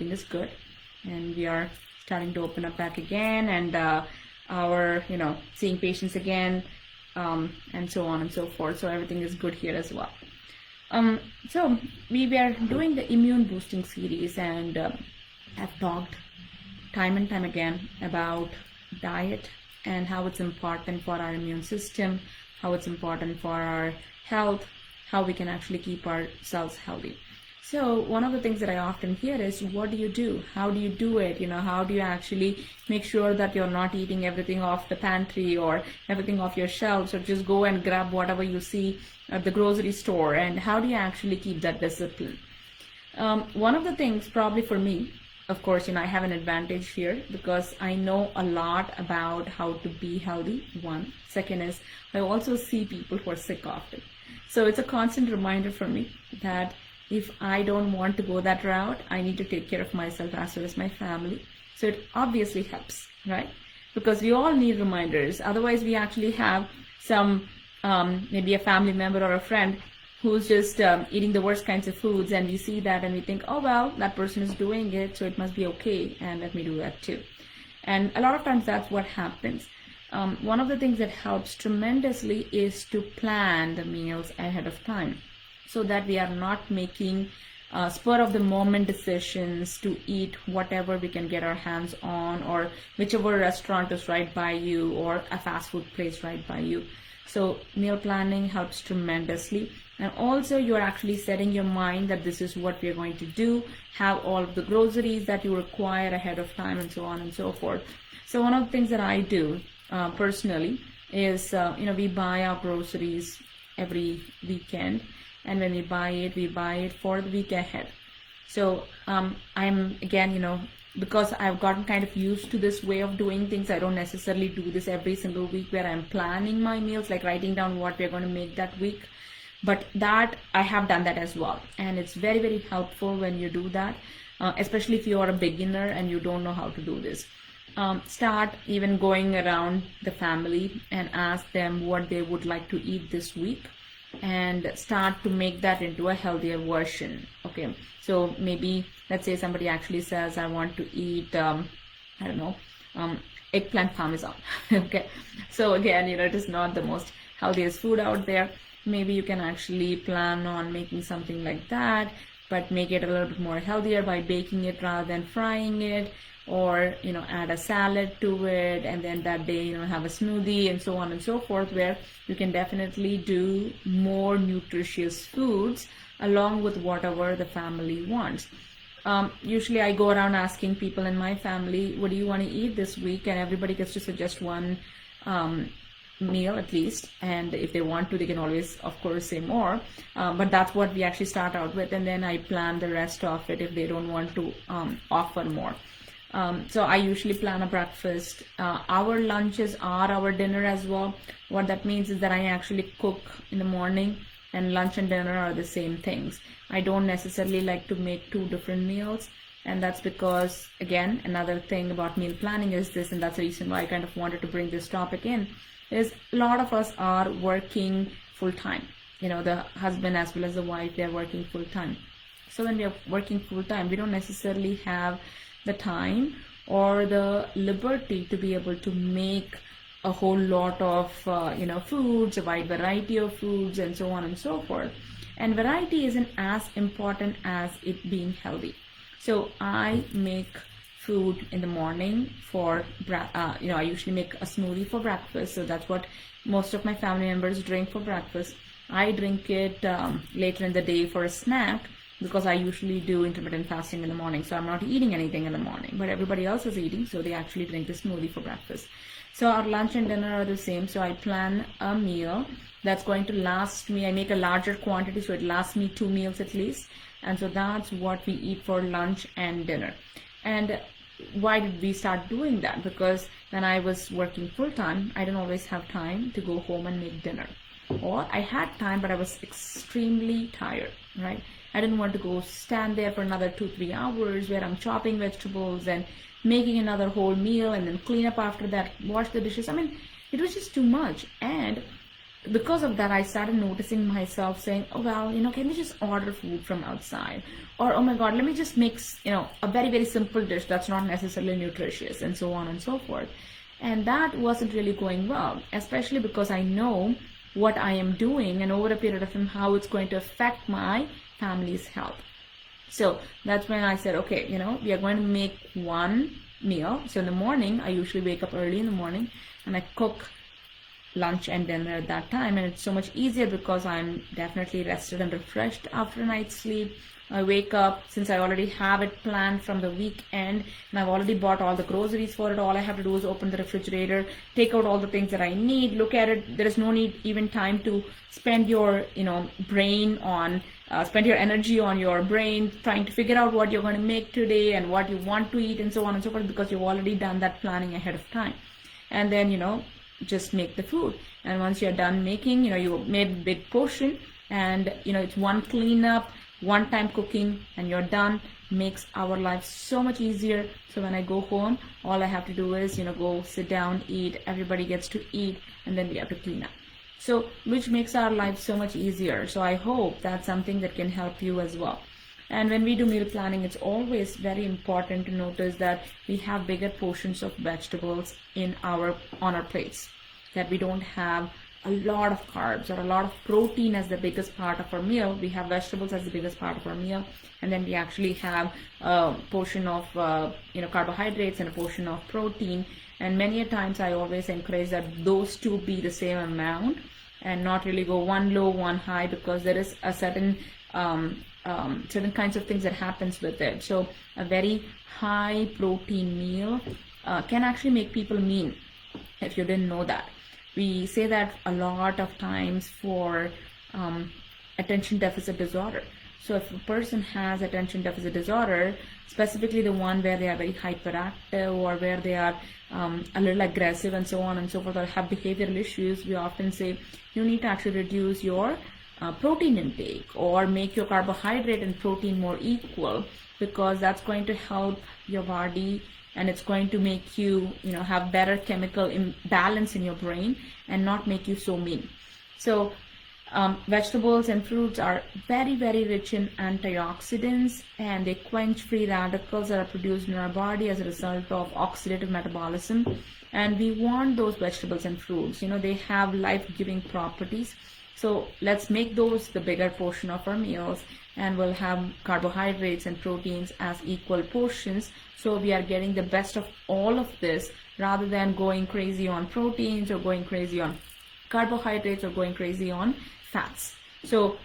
everything is good, and we are starting to open up back again, and our seeing patients again, and so on and so forth. So everything is good here as well. So we were doing the immune boosting series, and I've talked time and time again about diet and how it's important for our immune system, how it's important for our health, how we can actually keep ourselves healthy. So one of the things that I often hear is, what do you do? How do you do it? How do you actually make sure that you're not eating everything off the pantry or everything off your shelves, or just go and grab whatever you see at the grocery store? And how do you actually keep that discipline? One of the things probably for me, of course, I have an advantage here because I know a lot about how to be healthy, one. Second is, I also see people who are sick often. So it's a constant reminder for me that if I don't want to go that route, I need to take care of myself as well as my family. So it obviously helps, right? Because we all need reminders. Otherwise, we actually have some, maybe a family member or a friend who's just eating the worst kinds of foods, and we see that and we think, oh, well, that person is doing it, so it must be okay, and let me do that too. And a lot of times that's what happens. One of the things that helps tremendously is to plan the meals ahead of time, so that we are not making spur of the moment decisions to eat whatever we can get our hands on, or whichever restaurant is right by you, or a fast food place right by you. So meal planning helps tremendously. And also you're actually setting your mind that this is what we're going to do, have all of the groceries that you require ahead of time, and so on and so forth. So one of the things that I do personally is, we buy our groceries every weekend. And when we buy it for the week ahead. So I'm, again, because I've gotten kind of used to this way of doing things, I don't necessarily do this every single week where I'm planning my meals, like writing down what we're going to make that week. But that, I have done that as well. And it's very, very helpful when you do that, especially if you are a beginner and you don't know how to do this. Start even going around the family and ask them what they would like to eat this week, and start to make that into a healthier version. Okay, so maybe let's say somebody actually says, I want to eat eggplant parmesan. Okay, so again, it is not the most healthiest food out there. Maybe you can actually plan on making something like that, but make it a little bit more healthier by baking it rather than frying it, or add a salad to it, and then that day have a smoothie, and so on and so forth, where you can definitely do more nutritious foods along with whatever the family wants. Usually I go around asking people in my family, what do you want to eat this week? And everybody gets to suggest one meal at least, and if they want to, they can always, of course, say more, but that's what we actually start out with, and then I plan the rest of it if they don't want to offer more. So I usually plan a breakfast. Our lunches are our dinner as well. What that means is that I actually cook in the morning, and lunch and dinner are the same things. I don't necessarily like to make two different meals, and that's because, again, another thing about meal planning is this, and that's the reason why I kind of wanted to bring this topic in, is a lot of us are working full-time. The husband as well as the wife, they're working full-time. So when we are working full-time, we don't necessarily have the time or the liberty to be able to make a whole lot of foods, a wide variety of foods, and so on and so forth. And variety isn't as important as it being healthy. So I make food in the morning for I usually make a smoothie for breakfast. So that's what most of my family members drink for breakfast. I drink it later in the day for a snack, because I usually do intermittent fasting in the morning. So I'm not eating anything in the morning, but everybody else is eating, so they actually drink the smoothie for breakfast. So our lunch and dinner are the same. So I plan a meal that's going to last me. I make a larger quantity, so it lasts me 2 meals at least. And so that's what we eat for lunch and dinner. And why did we start doing that? Because when I was working full-time, I didn't always have time to go home and make dinner. Or I had time, but I was extremely tired, right? I didn't want to go stand there for another 2-3 hours where I'm chopping vegetables and making another whole meal and then clean up after that, wash the dishes. I mean, it was just too much. And because of that, I started noticing myself saying, oh, well, can we just order food from outside? Or, oh my God, let me just mix, a very, very simple dish that's not necessarily nutritious, and so on and so forth. And that wasn't really going well, especially because I know what I am doing and over a period of time how it's going to affect my family's health. So that's when I said, okay, we are going to make one meal. So in the morning, I usually wake up early in the morning and I cook lunch and dinner at that time, and it's so much easier because I'm definitely rested and refreshed after a night's sleep. I wake up, since I already have it planned from the weekend and I've already bought all the groceries for it, all I have to do is open the refrigerator, take out all the things that I need, look at it. There is no need even time to spend your brain on spend your energy on your brain trying to figure out what you're going to make today and what you want to eat and so on and so forth, because you've already done that planning ahead of time. And then just make the food, and once you're done making, you made a big portion, and it's one cleanup, one time cooking, and you're done. Makes our life so much easier. So when I go home, all I have to do is go sit down, eat, everybody gets to eat, and then we have to clean up. So which makes our life so much easier. So I hope that's something that can help you as well. And when we do meal planning, it's always very important to notice that we have bigger portions of vegetables on our plates, that we don't have a lot of carbs or a lot of protein as the biggest part of our meal. We have vegetables as the biggest part of our meal, and then we actually have a portion of carbohydrates and a portion of protein. And many a times I always encourage that those two be the same amount and not really go one low, one high, because there is a certain kinds of things that happens with it. So a very high protein meal can actually make people mean, if you didn't know that. We say that a lot of times for attention deficit disorder. So if a person has attention deficit disorder, specifically the one where they are very hyperactive or where they are a little aggressive and so on and so forth, or have behavioral issues, we often say you need to actually reduce your protein intake or make your carbohydrate and protein more equal, because that's going to help your body, and it's going to make you have better chemical imbalance in your brain and not make you so mean. So vegetables and fruits are very, very rich in antioxidants, and they quench free radicals that are produced in our body as a result of oxidative metabolism. And we want those vegetables and fruits. They have life-giving properties. So let's make those the bigger portion of our meals, and we'll have carbohydrates and proteins as equal portions. So we are getting the best of all of this, rather than going crazy on proteins or going crazy on carbohydrates or going crazy on fats. So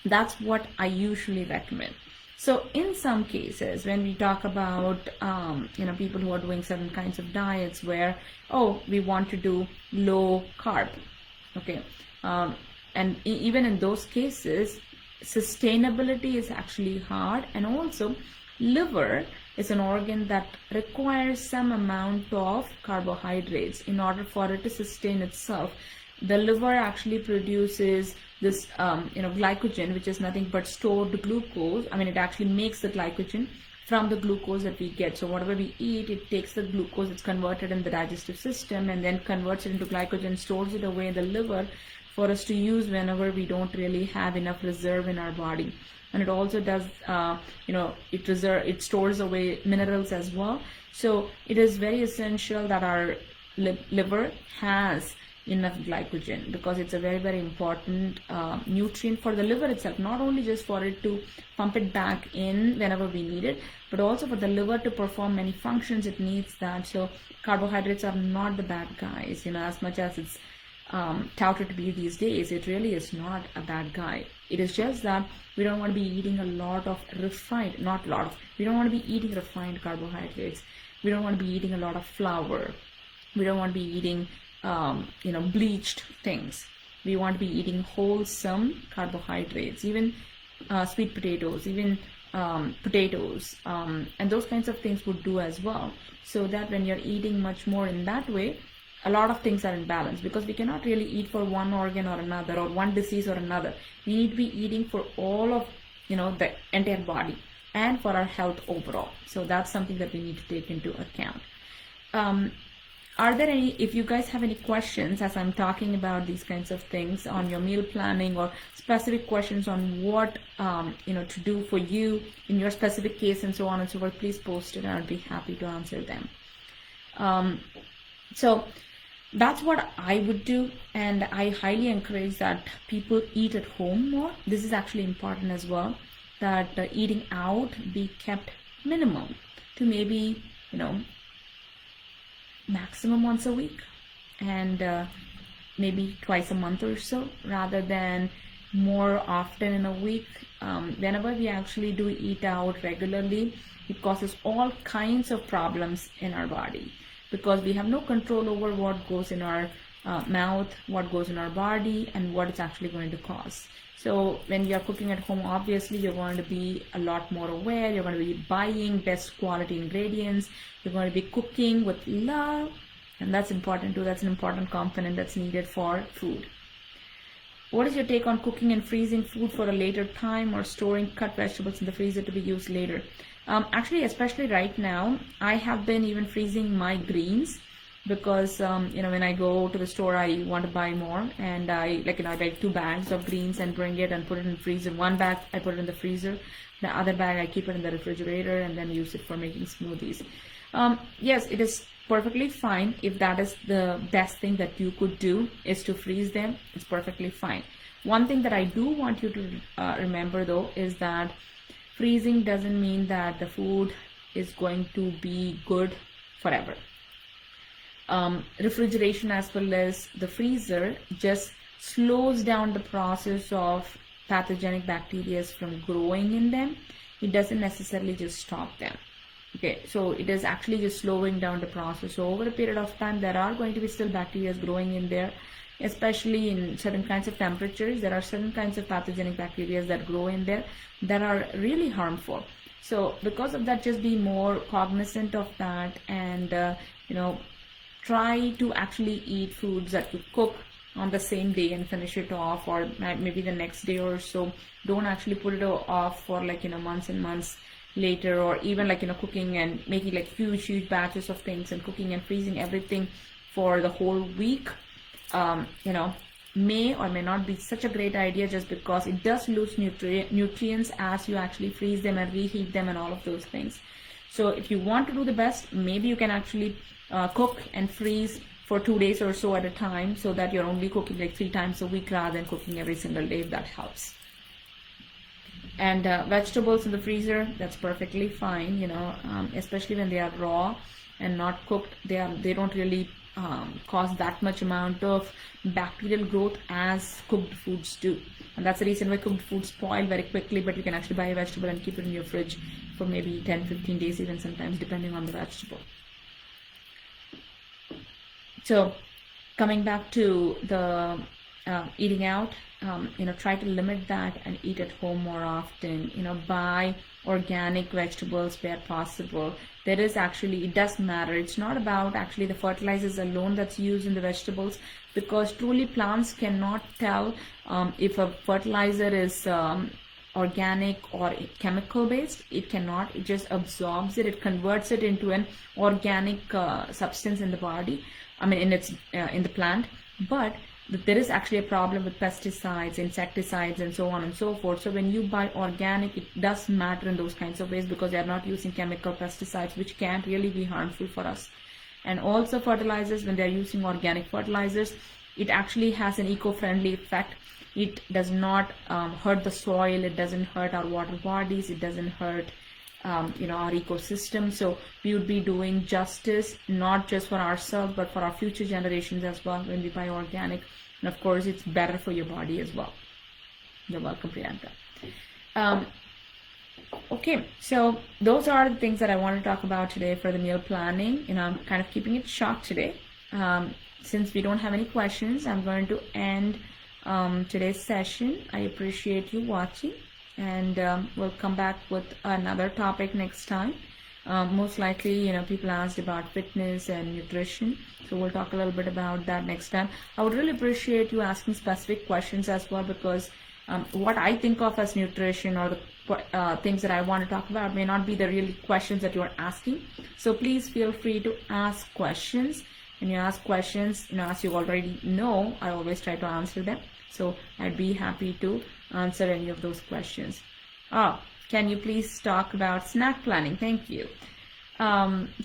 that's what I usually recommend. So in some cases, when we talk about people who are doing certain kinds of diets where we want to do low carb, okay, and even in those cases, sustainability is actually hard. And also, liver is an organ that requires some amount of carbohydrates in order for it to sustain itself. The liver actually produces this glycogen, which is nothing but stored glucose. It actually makes the glycogen from the glucose that we get. So whatever we eat, it takes the glucose, it's converted in the digestive system, and then converts it into glycogen, stores it away in the liver for us to use whenever we don't really have enough reserve in our body. And it also does, it stores away minerals as well. So it is very essential that our liver has enough glycogen, because it's a very, very important nutrient for the liver itself, not only just for it to pump it back in whenever we need it, but also for the liver to perform many functions. It needs that. So carbohydrates are not the bad guys, as much as it's touted to be these days. It really is not a bad guy. It is just that we don't want to be eating a lot of we don't want to be eating refined carbohydrates. We don't want to be eating a lot of flour. We don't want to be eating bleached things. We want to be eating wholesome carbohydrates, even sweet potatoes, even potatoes, and those kinds of things would do as well. So that when you're eating much more in that way, a lot of things are in balance, because we cannot really eat for one organ or another, or one disease or another. We need to be eating for all of the entire body and for our health overall. So that's something that we need to take into account. are there any, if you guys have any questions as I'm talking about these kinds of things on your meal planning, or specific questions on what to do for you in your specific case and so on and so forth, please post it and I'll be happy to answer them. So that's what I would do, and I highly encourage that people eat at home more. This is actually important as well, that eating out be kept minimum to maybe maximum once a week, and maybe twice a month or so, rather than more often in a week. Whenever we actually do eat out regularly, it causes all kinds of problems in our body, because we have no control over what goes in our mouth, what goes in our body, and what it's actually going to cause. So when you're cooking at home, obviously you're going to be a lot more aware. You're going to be buying best quality ingredients. You're going to be cooking with love, and that's important too. That's an important component that's needed for food. What is your take on cooking and freezing food for a later time, or storing cut vegetables in the freezer to be used later? Actually, especially right now, I have been even freezing my greens, because when I go to the store, I want to buy more, and I buy 2 bags of greens and bring it and put it in the freezer. 1 bag I put it in the freezer, the other bag I keep it in the refrigerator and then use it for making smoothies. Yes, it is perfectly fine if that is the best thing that you could do, is to freeze them. It's perfectly fine. One thing that I do want you to remember though is that freezing doesn't mean that the food is going to be good forever. Refrigeration as well as the freezer just slows down the process of pathogenic bacteria from growing in them. It doesn't necessarily just stop them. Okay, so it is actually just slowing down the process. So over a period of time, there are going to be still bacteria growing in there, especially in certain kinds of temperatures. There are certain kinds of pathogenic bacteria that grow in there that are really harmful. So because of that, just be more cognizant of that, and try to actually eat foods that you cook on the same day and finish it off, or maybe the next day or so. Don't actually put it off for months and months later, or even cooking and making huge batches of things and cooking and freezing everything for the whole week. May or may not be such a great idea, just because it does lose nutrients as you actually freeze them and reheat them and all of those things. So if you want to do the best, maybe you can actually cook and freeze for 2 days or so at a time, so that you're only cooking 3 times a week rather than cooking every single day, if that helps. And vegetables in the freezer, that's perfectly fine, especially when they are raw and not cooked. They don't really cause that much amount of bacterial growth as cooked foods do. And that's the reason why cooked foods spoil very quickly, but you can actually buy a vegetable and keep it in your fridge for maybe 10-15 days even sometimes, depending on the vegetable. So coming back to the eating out, try to limit that and eat at home more often. Buy organic vegetables where possible. There is actually, it does matter. It's not about actually the fertilizers alone that's used in the vegetables, because truly plants cannot tell if a fertilizer is organic or chemical based. It cannot. It just absorbs it. It converts it into an organic substance in the body. In the plant. But there is actually a problem with pesticides, insecticides, and so on and so forth. So when you buy organic, it does matter in those kinds of ways, because they are not using chemical pesticides, which can really be harmful for us. And also fertilizers, when they are using organic fertilizers, it actually has an eco-friendly effect. It does not hurt the soil. It doesn't hurt our water bodies. It doesn't hurt our ecosystem. So we would be doing justice, not just for ourselves, but for our future generations as well, when we buy organic. And of course, it's better for your body as well. You're welcome, Priyanka. Okay, so those are the things that I want to talk about today for the meal planning. I'm kind of keeping it short today. Since we don't have any questions, I'm going to end today's session. I appreciate you watching, and we'll come back with another topic next time. Most likely, people asked about fitness and nutrition, so we'll talk a little bit about that next time. I would really appreciate you asking specific questions as well, because what I think of as nutrition, or the things that I want to talk about, may not be the real questions that you're asking. So please feel free to ask questions, when you ask questions, as you already know, I always try to answer them. So I'd be happy to answer any of those questions. Can you please talk about snack planning? Thank you.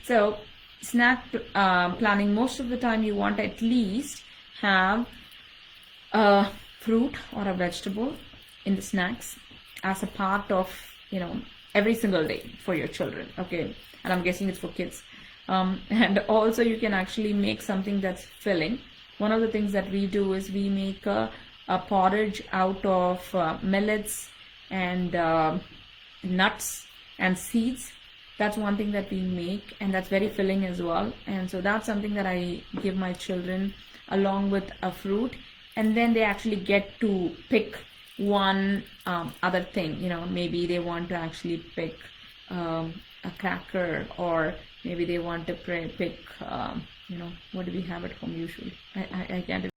So snack planning, most of the time you want to at least have a fruit or a vegetable in the snacks as a part of, every single day for your children. Okay. And I'm guessing it's for kids. And also you can actually make something that's filling. One of the things that we do is we make a porridge out of millets and nuts and seeds. That's one thing that we make, and that's very filling as well. And so that's something that I give my children along with a fruit, and then they actually get to pick one other thing. Maybe they want to actually pick a cracker, or maybe they want to pick what do we have at home usually? I can't